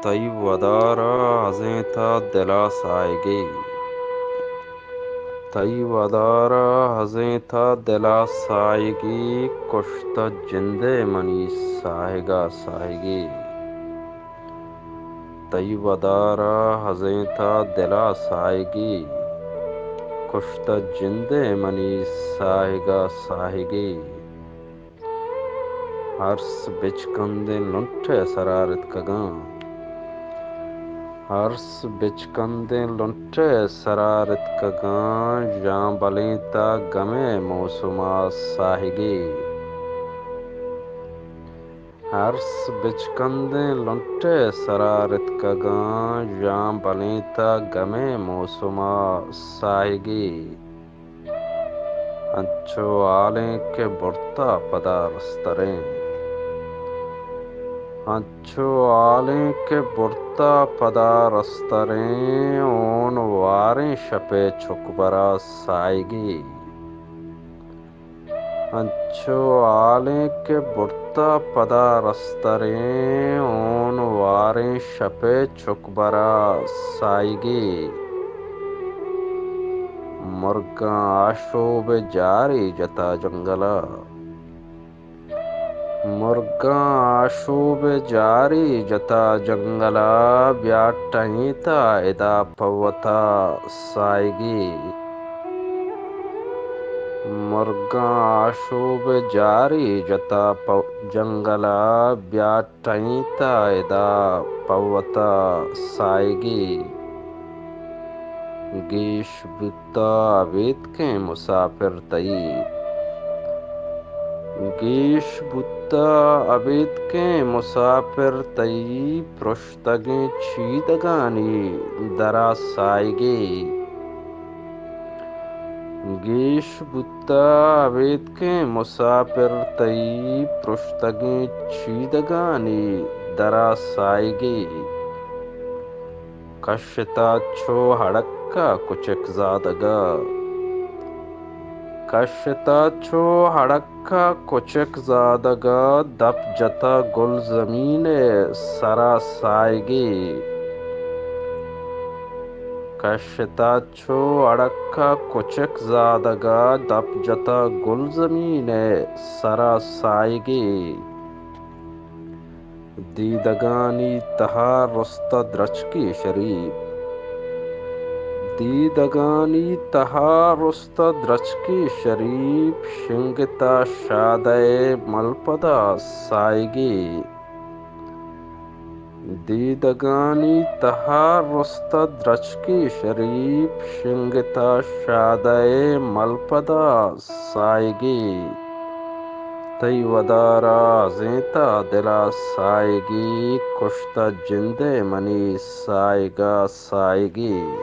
तई वदारा हजें था दिला साएगी। तई वदारा हजें था दिला साएगी। कुश्ता जिंदे मनी साहेगा साएगी। तई वदारा हजें था दिला साएगी। कुश्ता जिंदे मनी साहेगा साहेगी। हर्ष बिचकंदे लुंठे सरारत कगां। हर्ष बिचकंदे लुंठे सरारत कगां। जां बलेता गमे मौसुमा साहिगी। हर्ष बिचकंदे लुंठे सरारत कगां। जां बलेता गमे मौसुमा साहिगी। अंचो आलें के बुरता पदा रस्तरें। अंचो आलें के बुरता पदा रस्तरें। ओन वारें शपे छुकबरा साएगी। अंचो आलें के बुरता पदा रस्तरें। ओन वारें शपे छुकबरा साएगी। मुर्गा आशोब जारी जता जंगला। मुर्गा आशूब जारी जता जंगला। ब्याटहीता इदा पवता साएगी। मुर्गा आशूब जारी जता जंगला। ब्याटहीता इदा पवता साएगी। गीश बुता अवेद के मुसाफिर तई। गीश बुता अबीद के मुसाफिर तई। पृष्ठगे छीदगानी दरा साएगी। गीश बुता अबीद के मुसाफिर तई। पृष्ठगे छीदगानी दरा साएगी। कशता छो हड़क्का कुचक जादगा। कशता छो हड़क्का कुचक जादगा। दप जता गुल जमीने सरा साएगी। कशता छो हड़क्का कुचक जादगा। दप जता गुल जमीने सरा साएगी। दीदगानी तहा रुस्ता द्रच की शरीफ। दीदगानी तहा रुस्ता द्रच की शरीफ। शिंगता शादय मलपदा साएगी। दीदगानी तहा रुस्ता द्रच की शरीफ। शिंगता शादय मलपदा साएगी। तई वदारा जेता दिला साएगी। कुश्ता जिंदे मनी साएगा साएगी।